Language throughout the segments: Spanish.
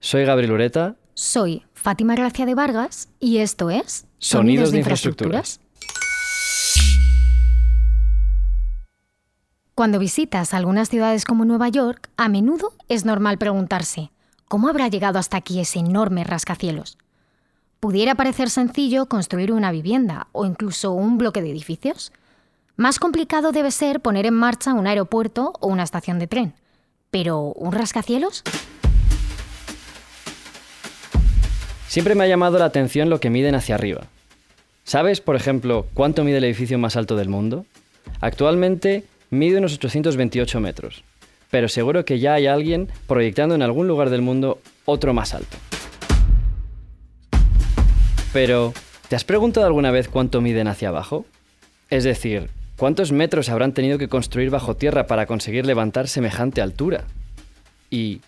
Soy Gabriel Ureta. Soy Fátima Gracia de Vargas y esto es Sonidos de Infraestructuras. Cuando visitas algunas ciudades como Nueva York, a menudo es normal preguntarse ¿cómo habrá llegado hasta aquí ese enorme rascacielos? Pudiera parecer sencillo construir una vivienda o incluso un bloque de edificios. Más complicado debe ser poner en marcha un aeropuerto o una estación de tren. ¿Pero un rascacielos? Siempre me ha llamado la atención lo que miden hacia arriba. ¿Sabes, por ejemplo, cuánto mide el edificio más alto del mundo? Actualmente mide unos 828 metros, pero seguro que ya hay alguien proyectando en algún lugar del mundo otro más alto. Pero, ¿te has preguntado alguna vez cuánto miden hacia abajo? Es decir, ¿cuántos metros habrán tenido que construir bajo tierra para conseguir levantar semejante altura? ¿Y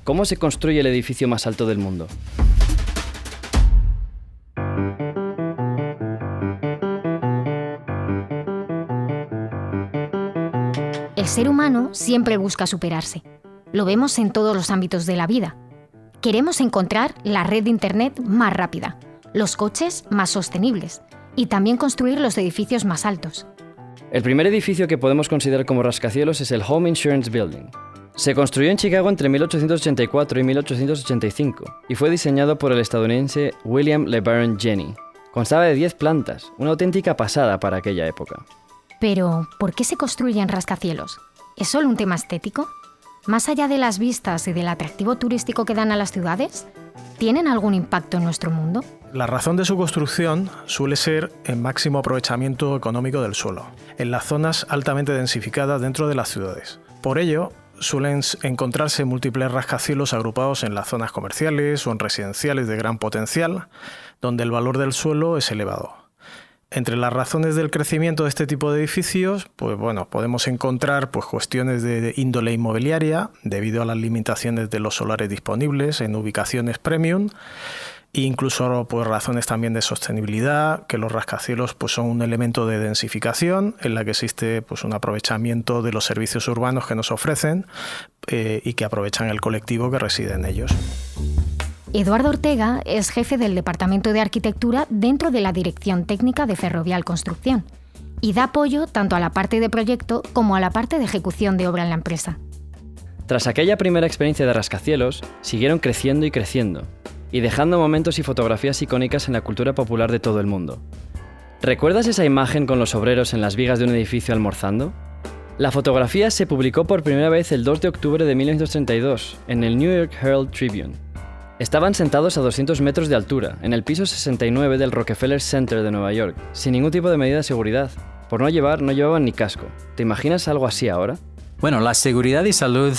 cómo se construye el edificio más alto del mundo? El ser humano siempre busca superarse. Lo vemos en todos los ámbitos de la vida. Queremos encontrar la red de Internet más rápida, los coches más sostenibles y también construir los edificios más altos. El primer edificio que podemos considerar como rascacielos es el Home Insurance Building. Se construyó en Chicago entre 1884 y 1885 y fue diseñado por el estadounidense William LeBaron Jenney. Constaba de 10 plantas, una auténtica pasada para aquella época. Pero, ¿por qué se construyen rascacielos? ¿Es solo un tema estético? Más allá de las vistas y del atractivo turístico que dan a las ciudades, ¿tienen algún impacto en nuestro mundo? La razón de su construcción suele ser el máximo aprovechamiento económico del suelo, en las zonas altamente densificadas dentro de las ciudades. Por ello, suelen encontrarse múltiples rascacielos agrupados en las zonas comerciales o en residenciales de gran potencial, donde el valor del suelo es elevado. Entre las razones del crecimiento de este tipo de edificios, podemos encontrar cuestiones de índole inmobiliaria, debido a las limitaciones de los solares disponibles en ubicaciones premium, e incluso razones también de sostenibilidad, que los rascacielos son un elemento de densificación en la que existe un aprovechamiento de los servicios urbanos que nos ofrecen y que aprovechan el colectivo que reside en ellos. Eduardo Ortega es jefe del Departamento de Arquitectura dentro de la Dirección Técnica de Ferrovial Construcción y da apoyo tanto a la parte de proyecto como a la parte de ejecución de obra en la empresa. Tras aquella primera experiencia de rascacielos, siguieron creciendo y dejando momentos y fotografías icónicas en la cultura popular de todo el mundo. ¿Recuerdas esa imagen con los obreros en las vigas de un edificio almorzando? La fotografía se publicó por primera vez el 2 de octubre de 1932 en el New York Herald Tribune. Estaban sentados a 200 metros de altura, en el piso 69 del Rockefeller Center de Nueva York, sin ningún tipo de medida de seguridad. Por no llevaban ni casco. ¿Te imaginas algo así ahora? Bueno, la seguridad y salud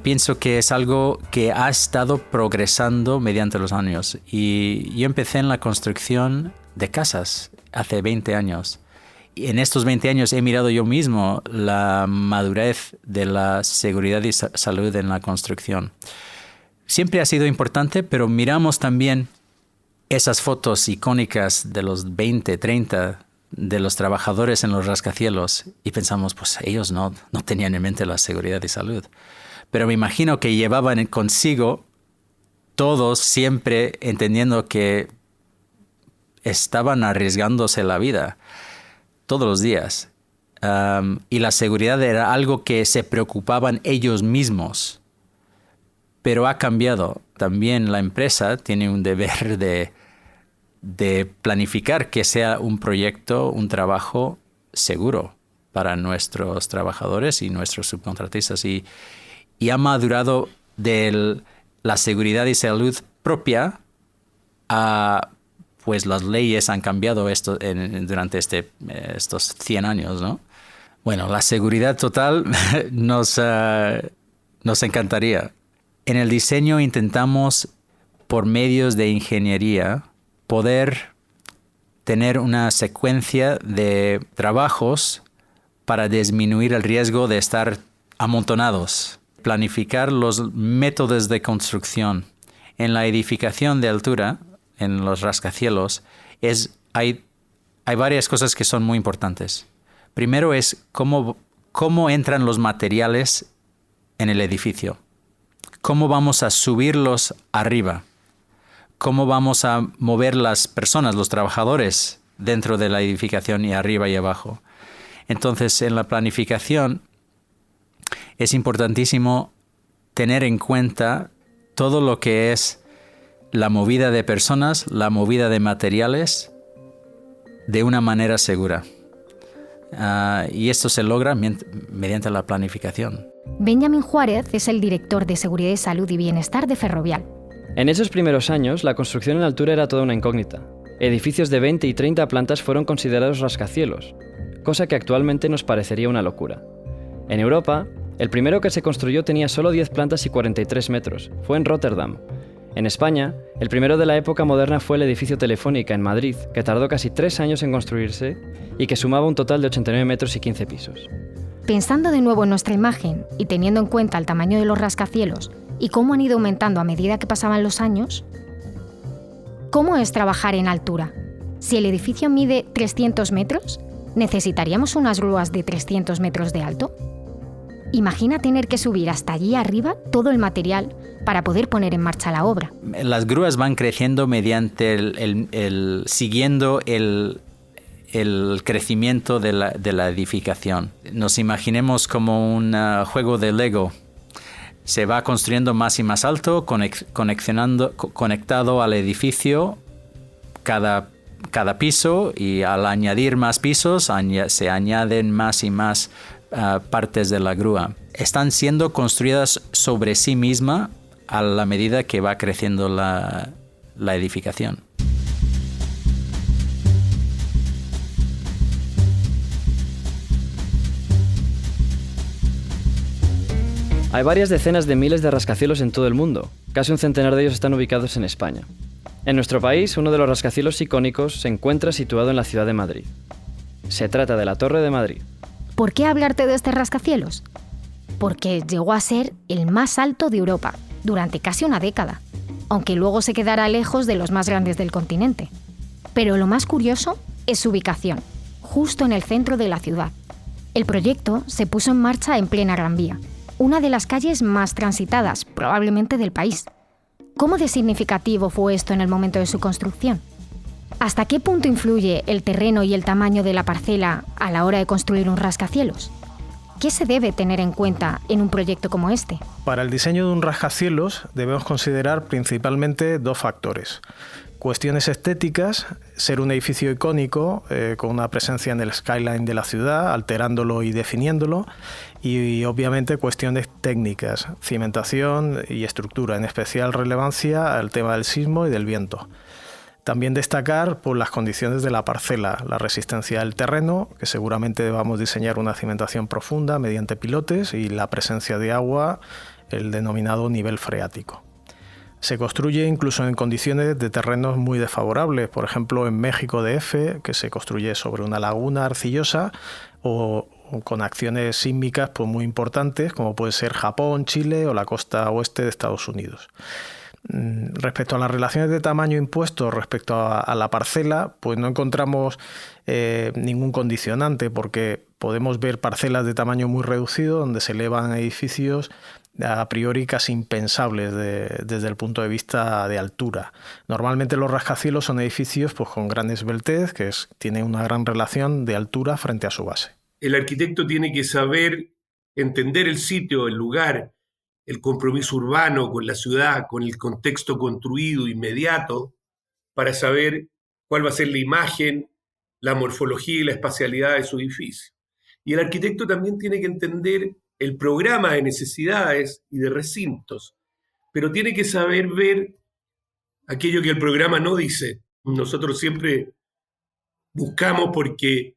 pienso que es algo que ha estado progresando mediante los años. Y yo empecé en la construcción de casas hace 20 años. Y en estos 20 años he mirado yo mismo la madurez de la seguridad y salud en la construcción. Siempre ha sido importante, pero miramos también esas fotos icónicas de los 20, 30 de los trabajadores en los rascacielos y pensamos, ellos no tenían en mente la seguridad y salud. Pero me imagino que llevaban consigo todos siempre entendiendo que estaban arriesgándose la vida todos los días. Y la seguridad era algo que se preocupaban ellos mismos. Pero ha cambiado. También la empresa tiene un deber de planificar que sea un proyecto, un trabajo seguro para nuestros trabajadores y nuestros subcontratistas. Y ha madurado de la seguridad y salud propia a, las leyes han cambiado durante estos 100 años, ¿no? Bueno, la seguridad total nos encantaría. En el diseño intentamos, por medios de ingeniería, poder tener una secuencia de trabajos para disminuir el riesgo de estar amontonados. Planificar los métodos de construcción. En la edificación de altura, en los rascacielos, hay varias cosas que son muy importantes. Primero es cómo entran los materiales en el edificio. ¿Cómo vamos a subirlos arriba? ¿Cómo vamos a mover las personas, los trabajadores, dentro de la edificación y arriba y abajo? Entonces, en la planificación es importantísimo tener en cuenta todo lo que es la movida de personas, la movida de materiales, de una manera segura. Y esto se logra mediante la planificación. Benjamín Juárez es el director de Seguridad, Salud y Bienestar de Ferrovial. En esos primeros años, la construcción en altura era toda una incógnita. Edificios de 20 y 30 plantas fueron considerados rascacielos, cosa que actualmente nos parecería una locura. En Europa, el primero que se construyó tenía solo 10 plantas y 43 metros. Fue en Rotterdam. En España, el primero de la época moderna fue el edificio Telefónica en Madrid, que tardó casi 3 años en construirse y que sumaba un total de 89 metros y 15 pisos. Pensando de nuevo en nuestra imagen y teniendo en cuenta el tamaño de los rascacielos y cómo han ido aumentando a medida que pasaban los años, ¿cómo es trabajar en altura? Si el edificio mide 300 metros, ¿necesitaríamos unas grúas de 300 metros de alto? Imagina tener que subir hasta allí arriba todo el material para poder poner en marcha la obra. Las grúas van creciendo mediante siguiendo el crecimiento de la edificación. Nos imaginemos como un juego de Lego. Se va construyendo más y más alto, conectado al edificio cada piso, y al añadir más pisos se añaden más y más partes de la grúa. Están siendo construidas sobre sí misma a la medida que va creciendo la edificación. Hay varias decenas de miles de rascacielos en todo el mundo. Casi un centenar de ellos están ubicados en España. En nuestro país, uno de los rascacielos icónicos se encuentra situado en la ciudad de Madrid. Se trata de la Torre de Madrid. ¿Por qué hablarte de este rascacielos? Porque llegó a ser el más alto de Europa durante casi una década, aunque luego se quedara lejos de los más grandes del continente. Pero lo más curioso es su ubicación, justo en el centro de la ciudad. El proyecto se puso en marcha en plena Gran Vía, una de las calles más transitadas, probablemente del país. ¿Cómo de significativo fue esto en el momento de su construcción? ¿Hasta qué punto influye el terreno y el tamaño de la parcela a la hora de construir un rascacielos? ¿Qué se debe tener en cuenta en un proyecto como este? Para el diseño de un rascacielos debemos considerar principalmente dos factores. Cuestiones estéticas, ser un edificio icónico con una presencia en el skyline de la ciudad, alterándolo y definiéndolo, y obviamente cuestiones técnicas, cimentación y estructura, en especial relevancia al tema del sismo y del viento. También destacar por las condiciones de la parcela, la resistencia del terreno, que seguramente debamos diseñar una cimentación profunda mediante pilotes, y la presencia de agua, el denominado nivel freático. Se construye incluso en condiciones de terrenos muy desfavorables, por ejemplo en México DF, que se construye sobre una laguna arcillosa, o con acciones sísmicas pues muy importantes, como puede ser Japón, Chile o la costa oeste de Estados Unidos. Respecto a las relaciones de tamaño impuestos respecto a la parcela, pues no encontramos ningún condicionante, porque podemos ver parcelas de tamaño muy reducido donde se elevan edificios a priori casi impensables desde el punto de vista de altura. Normalmente los rascacielos son edificios pues, con gran esbeltez, que tienen una gran relación de altura frente a su base. El arquitecto tiene que saber entender el sitio, el lugar, el compromiso urbano con la ciudad, con el contexto construido inmediato, para saber cuál va a ser la imagen, la morfología y la espacialidad de su edificio. Y el arquitecto también tiene que entender el programa de necesidades y de recintos, pero tiene que saber ver aquello que el programa no dice. Nosotros siempre buscamos, porque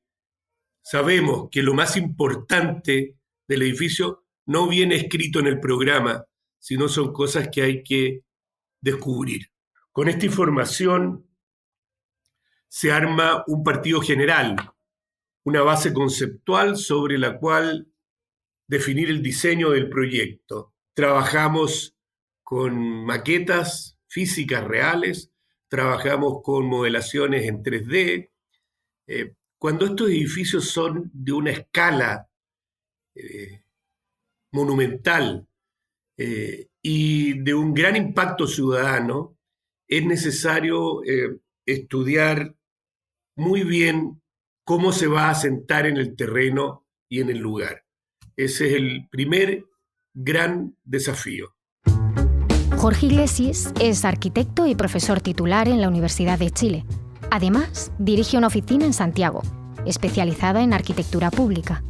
sabemos que lo más importante del edificio no viene escrito en el programa, sino son cosas que hay que descubrir. Con esta información se arma un partido general, una base conceptual sobre la cual definir el diseño del proyecto. Trabajamos con maquetas físicas reales, trabajamos con modelaciones en 3D. Cuando estos edificios son de una escala monumental y de un gran impacto ciudadano, es necesario estudiar muy bien cómo se va a asentar en el terreno y en el lugar. Ese es el primer gran desafío. Jorge Iglesias es arquitecto y profesor titular en la Universidad de Chile. Además, dirige una oficina en Santiago, especializada en arquitectura pública.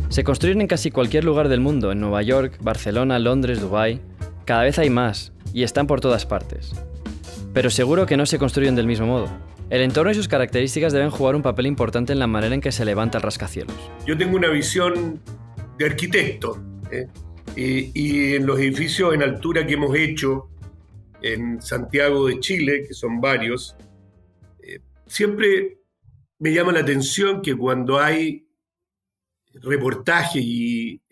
Se construyen en casi cualquier lugar del mundo, en Nueva York, Barcelona, Londres, Dubái. Cada vez hay más, y están por todas partes. Pero seguro que no se construyen del mismo modo. El entorno y sus características deben jugar un papel importante en la manera en que se levanta el rascacielos. Yo tengo una visión de arquitecto, y en los edificios en altura que hemos hecho en Santiago de Chile, que son varios, siempre me llama la atención que cuando hay reportajes y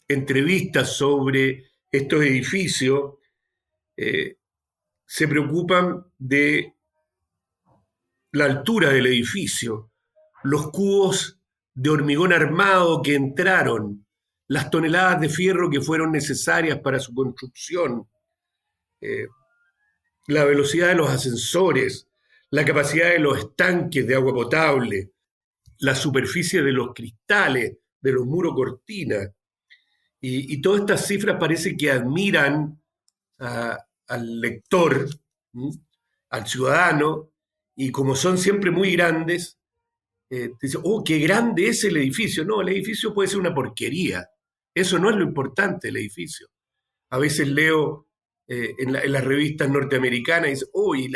entrevistas sobre estos edificios, se preocupan de la altura del edificio, los cubos de hormigón armado que entraron, las toneladas de fierro que fueron necesarias para su construcción, la velocidad de los ascensores, la capacidad de los estanques de agua potable, la superficie de los cristales, de los muros cortina. Y todas estas cifras parece que admiran al lector, al ciudadano, y como son siempre muy grandes, dice, oh, qué grande es el edificio. No, el edificio puede ser una porquería. Eso no es lo importante del edificio. A veces leo en las revistas norteamericanas y dice, oh, y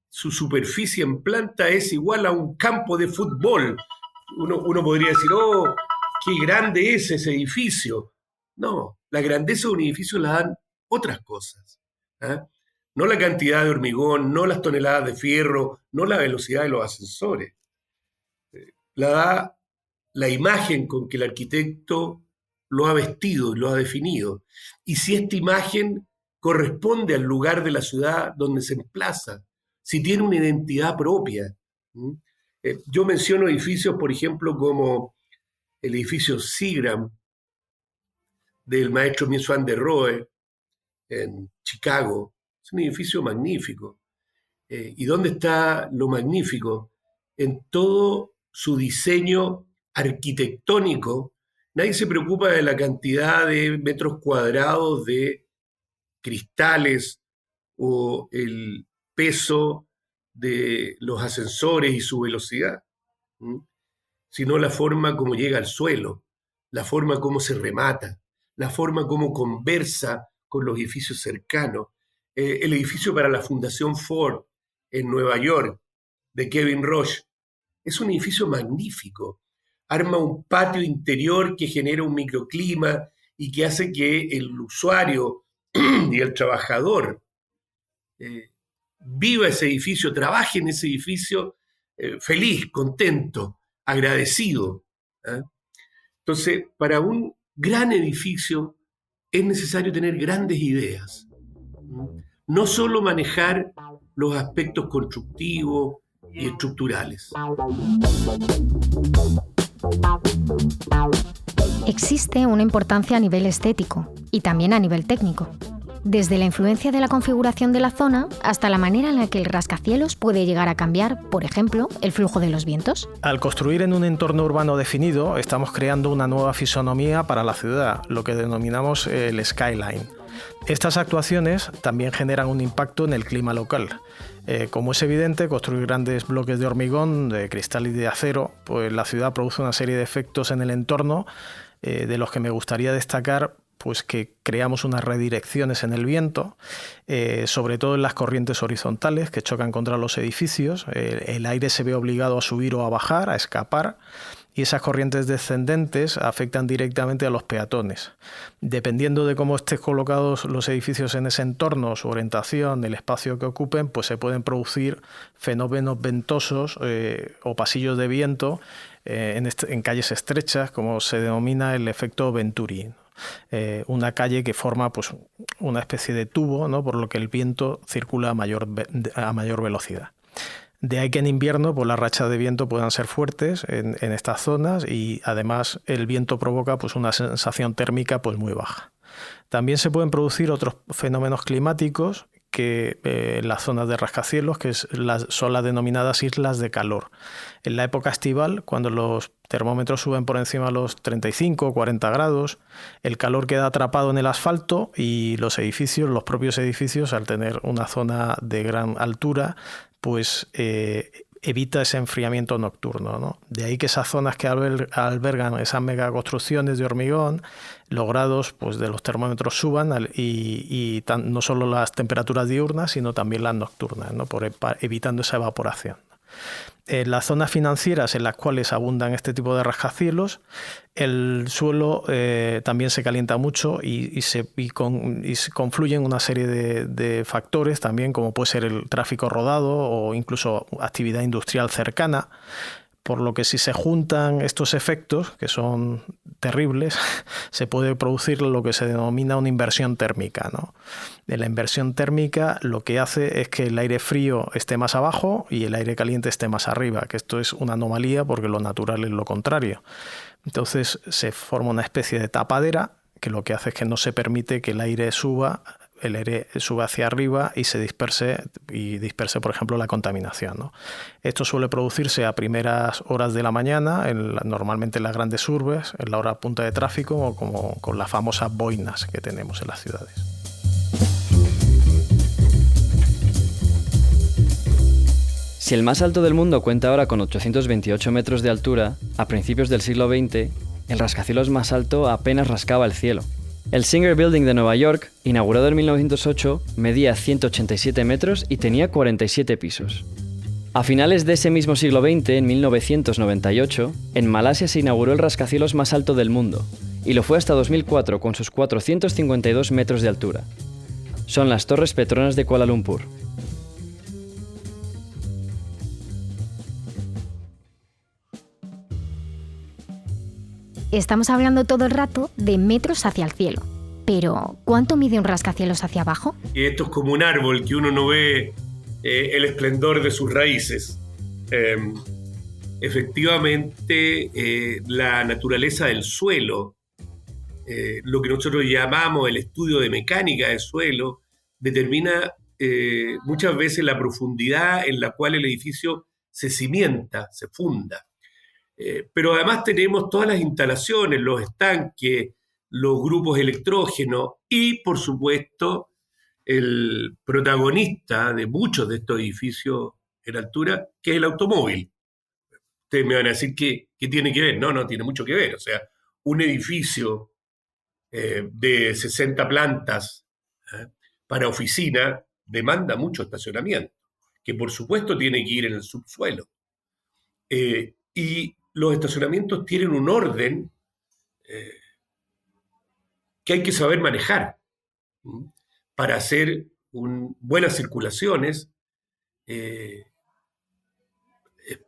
su superficie en planta es igual a un campo de fútbol. Uno podría decir, oh, qué grande es ese edificio. No, la grandeza de un edificio la dan otras cosas. No la cantidad de hormigón, no las toneladas de fierro, no la velocidad de los ascensores. La da la imagen con que el arquitecto lo ha vestido y lo ha definido. Y si esta imagen corresponde al lugar de la ciudad donde se emplaza, si tiene una identidad propia. Yo menciono edificios, por ejemplo, como el edificio Seagram del maestro Mies van der Rohe en Chicago. Es un edificio magnífico. ¿Y dónde está lo magnífico? En todo su diseño arquitectónico. Nadie se preocupa de la cantidad de metros cuadrados de cristales o el peso de los ascensores y su velocidad, sino la forma como llega al suelo, la forma como se remata, la forma como conversa con los edificios cercanos. El edificio para la Fundación Ford en Nueva York, de Kevin Roche, es un edificio magnífico. Arma un patio interior que genera un microclima y que hace que el usuario y el trabajador viva ese edificio, trabaje en ese edificio feliz, contento, agradecido. Entonces, para un gran edificio es necesario tener grandes ideas. No solo manejar los aspectos constructivos y estructurales. Existe una importancia a nivel estético y también a nivel técnico, desde la influencia de la configuración de la zona hasta la manera en la que el rascacielos puede llegar a cambiar, por ejemplo, el flujo de los vientos. Al construir en un entorno urbano definido, estamos creando una nueva fisonomía para la ciudad, lo que denominamos el skyline. Estas actuaciones también generan un impacto en el clima local. Como es evidente, construir grandes bloques de hormigón, de cristal y de acero, pues la ciudad produce una serie de efectos en el entorno, de los que me gustaría destacar pues que creamos unas redirecciones en el viento, sobre todo en las corrientes horizontales que chocan contra los edificios. El aire se ve obligado a subir o a bajar, a escapar, y esas corrientes descendentes afectan directamente a los peatones. Dependiendo de cómo estén colocados los edificios en ese entorno, su orientación, el espacio que ocupen, pues se pueden producir fenómenos ventosos o pasillos de viento en calles estrechas, como se denomina el efecto Venturi. Una calle que forma pues, una especie de tubo, ¿no? Por lo que el viento circula a mayor velocidad. De ahí que en invierno pues, las rachas de viento puedan ser fuertes en estas zonas y además el viento provoca pues, una sensación térmica pues, muy baja. También se pueden producir otros fenómenos climáticos que en las zonas de rascacielos, que son las denominadas islas de calor. En la época estival, cuando los termómetros suben por encima de los 35 o 40 grados, el calor queda atrapado en el asfalto y los propios edificios, al tener una zona de gran altura, pues evita ese enfriamiento nocturno, ¿no? De ahí que esas zonas que albergan esas megaconstrucciones de hormigón, los grados pues, de los termómetros suban y no solo las temperaturas diurnas, sino también las nocturnas, ¿no? Evitando esa evaporación. En las zonas financieras en las cuales abundan este tipo de rascacielos, el suelo también se calienta mucho y confluyen una serie de factores también, como puede ser el tráfico rodado o incluso actividad industrial cercana, por lo que si se juntan estos efectos, que son terribles, se puede producir lo que se denomina una inversión térmica, ¿no? La inversión térmica lo que hace es que el aire frío esté más abajo y el aire caliente esté más arriba, que esto es una anomalía porque lo natural es lo contrario. Entonces se forma una especie de tapadera que lo que hace es que no se permite que el aire suba hacia arriba y se disperse, por ejemplo, la contaminación, ¿no? Esto suele producirse a primeras horas de la mañana, normalmente en las grandes urbes, en la hora punta de tráfico, o como con las famosas boinas que tenemos en las ciudades. Si el más alto del mundo cuenta ahora con 828 metros de altura, a principios del siglo XX, el rascacielos más alto apenas rascaba el cielo. El Singer Building de Nueva York, inaugurado en 1908, medía 187 metros y tenía 47 pisos. A finales de ese mismo siglo XX, en 1998, en Malasia se inauguró el rascacielos más alto del mundo, y lo fue hasta 2004 con sus 452 metros de altura. Son las Torres Petronas de Kuala Lumpur. Estamos hablando todo el rato de metros hacia el cielo. Pero, ¿cuánto mide un rascacielos hacia abajo? Y esto es como un árbol que uno no ve el esplendor de sus raíces. Efectivamente, la naturaleza del suelo, lo que nosotros llamamos el estudio de mecánica del suelo, determina muchas veces la profundidad en la cual el edificio se cimienta, se funda. Pero además tenemos todas las instalaciones, los estanques, los grupos electrógenos y, por supuesto, el protagonista de muchos de estos edificios en altura, que es el automóvil. Ustedes me van a decir ¿qué tiene que ver? No tiene mucho que ver. O sea, un edificio de 60 plantas para oficina demanda mucho estacionamiento, que por supuesto tiene que ir en el subsuelo. Y los estacionamientos tienen un orden que hay que saber manejar para hacer buenas circulaciones,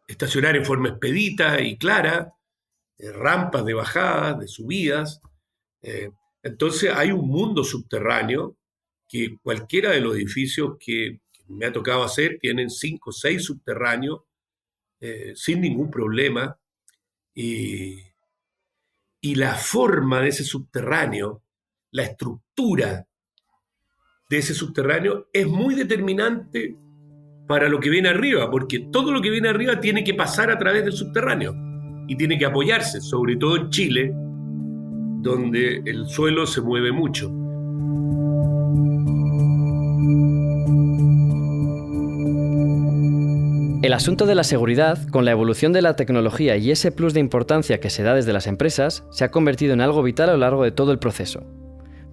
estacionar en forma expedita y clara, rampas de bajadas, de subidas. Entonces hay un mundo subterráneo que cualquiera de los edificios que me ha tocado hacer tienen 5 o 6 subterráneos sin ningún problema. Y la forma de ese subterráneo, la estructura de ese subterráneo es muy determinante para lo que viene arriba, porque todo lo que viene arriba tiene que pasar a través del subterráneo y tiene que apoyarse, sobre todo en Chile, donde el suelo se mueve mucho. El asunto de la seguridad, con la evolución de la tecnología y ese plus de importancia que se da desde las empresas, se ha convertido en algo vital a lo largo de todo el proceso.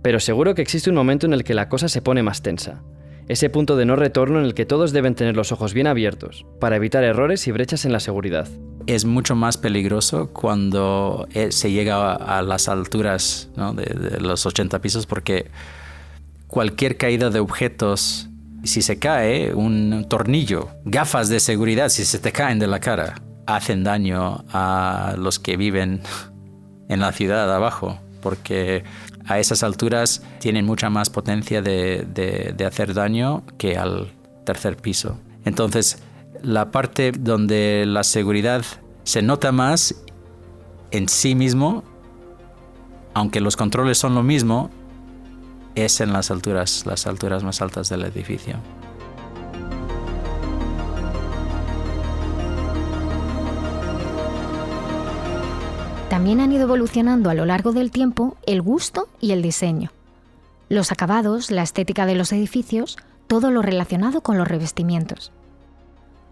Pero seguro que existe un momento en el que la cosa se pone más tensa. Ese punto de no retorno en el que todos deben tener los ojos bien abiertos, para evitar errores y brechas en la seguridad. Es mucho más peligroso cuando se llega a las alturas, ¿no? de los 80 pisos, porque cualquier caída de objetos, si se cae un tornillo, gafas de seguridad, si se te caen de la cara, hacen daño a los que viven en la ciudad abajo, porque a esas alturas tienen mucha más potencia de hacer daño que al tercer piso. Entonces, la parte donde la seguridad se nota más en sí mismo, aunque los controles son lo mismo, es en las alturas más altas del edificio. También han ido evolucionando a lo largo del tiempo el gusto y el diseño. Los acabados, la estética de los edificios, todo lo relacionado con los revestimientos.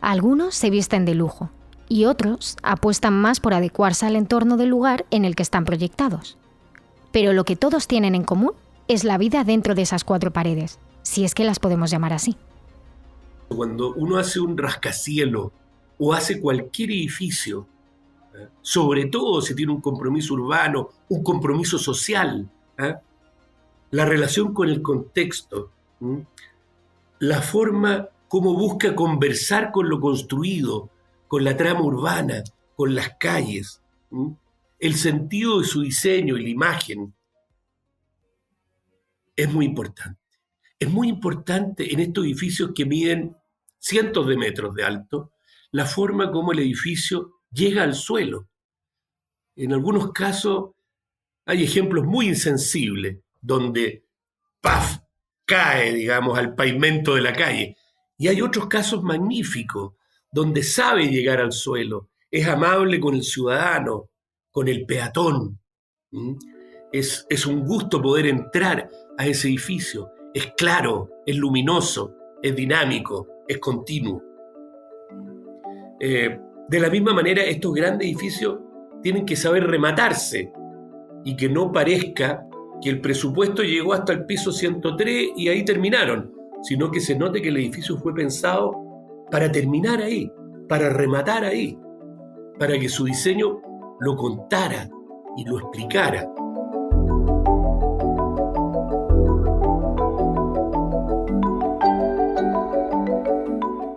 Algunos se visten de lujo y otros apuestan más por adecuarse al entorno del lugar en el que están proyectados. Pero lo que todos tienen en común es la vida dentro de esas 4 paredes, si es que las podemos llamar así. Cuando uno hace un rascacielos o hace cualquier edificio, sobre todo si tiene un compromiso urbano, un compromiso social, la relación con el contexto, la forma como busca conversar con lo construido, con la trama urbana, con las calles, el sentido de su diseño y la imagen, es muy importante. Es muy importante en estos edificios que miden cientos de metros de alto, la forma como el edificio llega al suelo. En algunos casos hay ejemplos muy insensibles donde ¡paf! Cae, digamos, al pavimento de la calle. Y hay otros casos magníficos donde sabe llegar al suelo, es amable con el ciudadano, con el peatón. Es un gusto poder entrar a ese edificio. Es claro, es luminoso, es dinámico, es continuo. De la misma manera, estos grandes edificios tienen que saber rematarse y que no parezca que el presupuesto llegó hasta el piso 103 y ahí terminaron, sino que se note que el edificio fue pensado para terminar ahí, para rematar ahí, para que su diseño lo contara y lo explicara.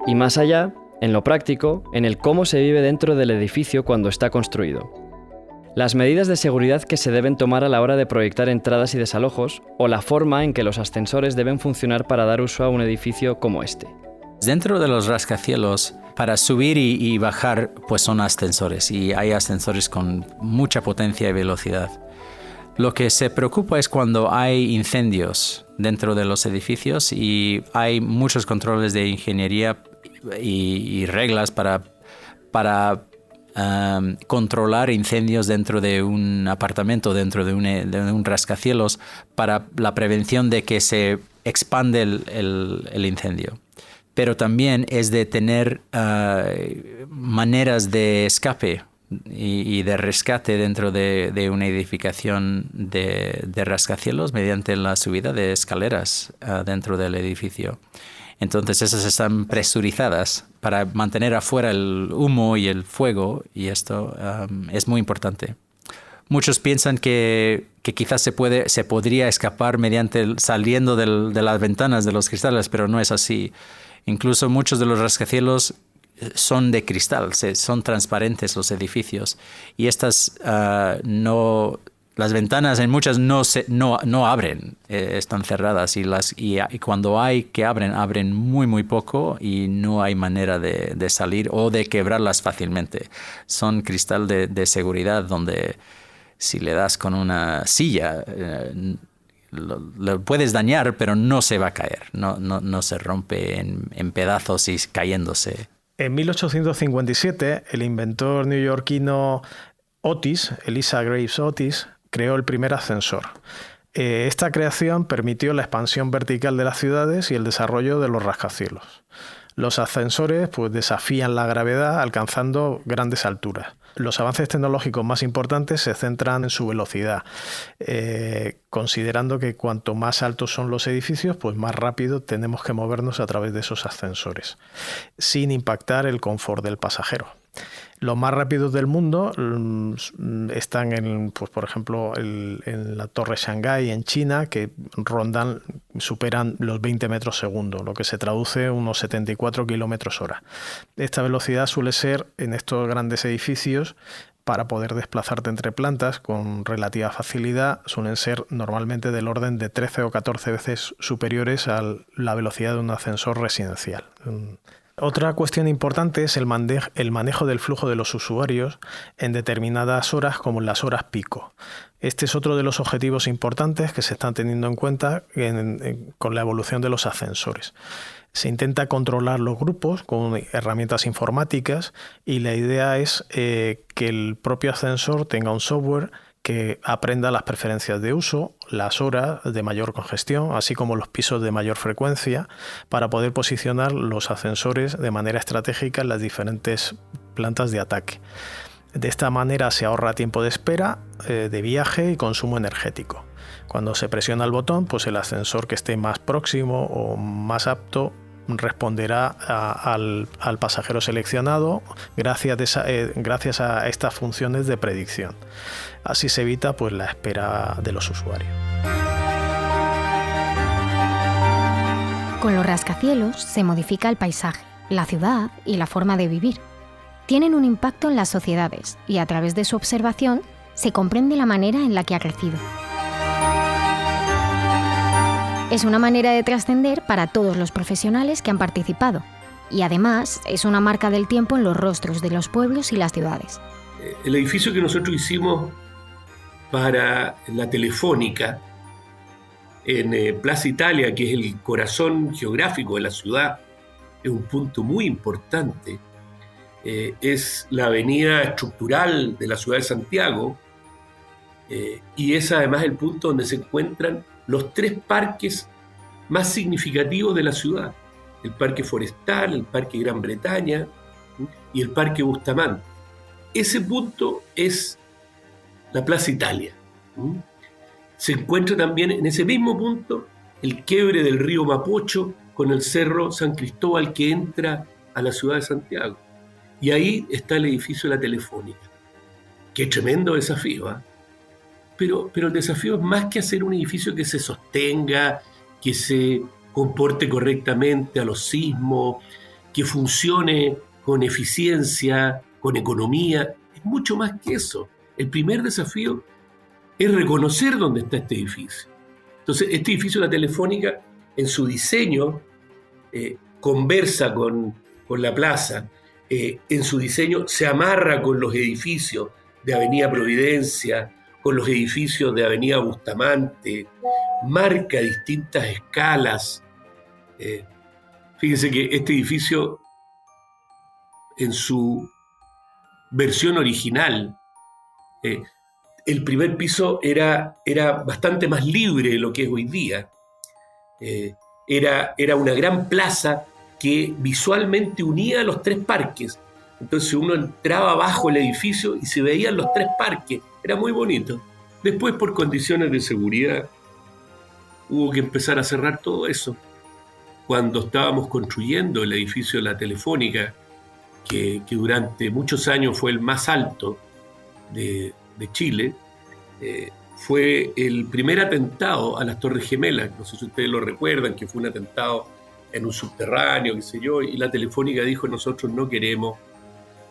Y más allá, en lo práctico, en el cómo se vive dentro del edificio cuando está construido. Las medidas de seguridad que se deben tomar a la hora de proyectar entradas y desalojos, o la forma en que los ascensores deben funcionar para dar uso a un edificio como este. Dentro de los rascacielos, para subir y bajar, pues son ascensores, y hay ascensores con mucha potencia y velocidad. Lo que se preocupa es cuando hay incendios dentro de los edificios y hay muchos controles de ingeniería y reglas para controlar incendios dentro de un apartamento, dentro de un rascacielos, para la prevención de que se expande el incendio. Pero también es de tener maneras de escape y de rescate dentro de una edificación de rascacielos mediante la subida de escaleras dentro del edificio. Entonces esas están presurizadas para mantener afuera el humo y el fuego, y esto es muy importante. Muchos piensan que quizás se podría escapar saliendo de las ventanas de los cristales, pero no es así. Incluso muchos de los rascacielos son de cristal, son transparentes los edificios, y estas las ventanas en muchas no abren, están cerradas, y cuando hay que abren muy muy poco y no hay manera de salir o de quebrarlas fácilmente. Son cristal de seguridad donde si le das con una silla lo puedes dañar, pero no se va a caer, no se rompe en pedazos y cayéndose. En 1857, el inventor neoyorquino Elisha Graves Otis, creó el primer ascensor. Esta creación permitió la expansión vertical de las ciudades y el desarrollo de los rascacielos. Los ascensores desafían la gravedad alcanzando grandes alturas. Los avances tecnológicos más importantes se centran en su velocidad, considerando que cuanto más altos son los edificios, pues más rápido tenemos que movernos a través de esos ascensores, sin impactar el confort del pasajero. Los más rápidos del mundo están por ejemplo, en la Torre Shanghái en China, que superan los 20 metros segundo, lo que se traduce en unos 74 kilómetros hora. Esta velocidad suele ser en estos grandes edificios, para poder desplazarte entre plantas con relativa facilidad, suelen ser normalmente del orden de 13 o 14 veces superiores a la velocidad de un ascensor residencial. Otra cuestión importante es el manejo del flujo de los usuarios en determinadas horas, como en las horas pico. Este es otro de los objetivos importantes que se están teniendo en cuenta con la evolución de los ascensores. Se intenta controlar los grupos con herramientas informáticas y la idea es que el propio ascensor tenga un software que aprenda las preferencias de uso, las horas de mayor congestión, así como los pisos de mayor frecuencia, para poder posicionar los ascensores de manera estratégica en las diferentes plantas de ataque. De esta manera se ahorra tiempo de espera, de viaje y consumo energético. Cuando se presiona el botón, pues el ascensor que esté más próximo o más apto responderá al pasajero seleccionado gracias a estas funciones de predicción. Así se evita pues la espera de los usuarios. Con los rascacielos se modifica el paisaje, la ciudad y la forma de vivir. Tienen un impacto en las sociedades y a través de su observación se comprende la manera en la que ha crecido. Es una manera de trascender para todos los profesionales que han participado y además es una marca del tiempo en los rostros de los pueblos y las ciudades. El edificio que nosotros hicimos para la Telefónica en Plaza Italia, que es el corazón geográfico de la ciudad, es un punto muy importante. Es la avenida estructural de la ciudad de Santiago y es además el punto donde se encuentran los 3 parques más significativos de la ciudad: el Parque Forestal, el Parque Gran Bretaña y el Parque Bustamante. Ese punto es la Plaza Italia. Se encuentra también en ese mismo punto el quiebre del río Mapocho con el Cerro San Cristóbal que entra a la ciudad de Santiago. Y ahí está el edificio de la Telefónica. Qué tremendo desafío, ¿eh? Pero el desafío es más que hacer un edificio que se sostenga, que se comporte correctamente a los sismos, que funcione con eficiencia, con economía. Es mucho más que eso. El primer desafío es reconocer dónde está este edificio. Entonces, este edificio de la Telefónica, en su diseño, conversa con la plaza. En su diseño se amarra con los edificios de Avenida Providencia, con los edificios de Avenida Bustamante, marca distintas escalas. Fíjense que este edificio, en su versión original, el primer piso era bastante más libre de lo que es hoy día. Era una gran plaza que visualmente unía los 3 parques. Entonces uno entraba abajo el edificio y se veían los 3 parques. Era muy bonito. Después, por condiciones de seguridad, hubo que empezar a cerrar todo eso. Cuando estábamos construyendo el edificio de la Telefónica, que durante muchos años fue el más alto de Chile, fue el primer atentado a las Torres Gemelas. No sé si ustedes lo recuerdan, que fue un atentado en un subterráneo, qué sé yo, y la Telefónica dijo: nosotros no queremos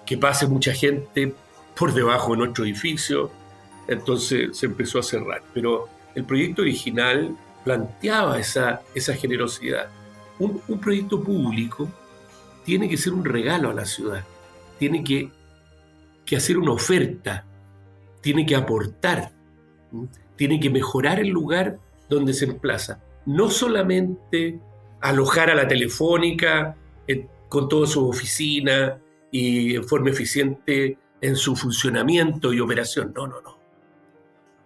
que pase mucha gente por debajo de nuestro edificio. Entonces se empezó a cerrar. Pero el proyecto original planteaba esa generosidad. Un proyecto público tiene que ser un regalo a la ciudad, tiene que hacer una oferta, tiene que aportar, tiene que mejorar el lugar donde se emplaza. No solamente alojar a la Telefónica con todas sus oficinas y en forma eficiente en su funcionamiento y operación. No.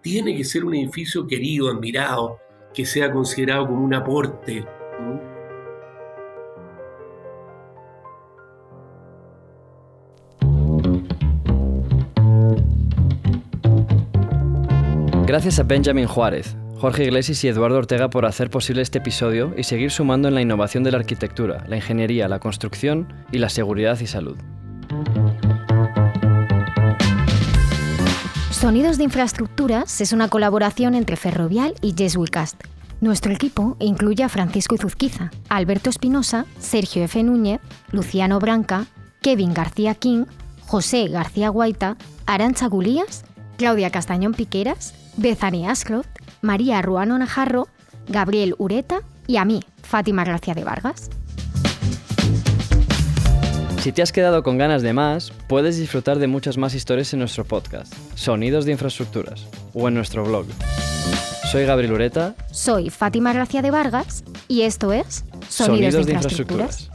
Tiene que ser un edificio querido, admirado, que sea considerado como un aporte. Gracias a Benjamin Juárez, Jorge Iglesias y Eduardo Ortega por hacer posible este episodio y seguir sumando en la innovación de la arquitectura, la ingeniería, la construcción y la seguridad y salud. Sonidos de Infraestructuras es una colaboración entre Ferrovial y Yes We Cast. Nuestro equipo incluye a Francisco Izuzquiza, Alberto Espinosa, Sergio F. Núñez, Luciano Branca, Kevin García King, José García Guaita, Arantxa Gulías, Claudia Castañón Piqueras, Bethany Ashcroft, María Ruano Najarro, Gabriel Ureta y a mí, Fátima Gracia de Vargas. Si te has quedado con ganas de más, puedes disfrutar de muchas más historias en nuestro podcast, Sonidos de Infraestructuras, o en nuestro blog. Soy Gabriel Ureta. Soy Fátima Gracia de Vargas y esto es Sonidos de Infraestructuras.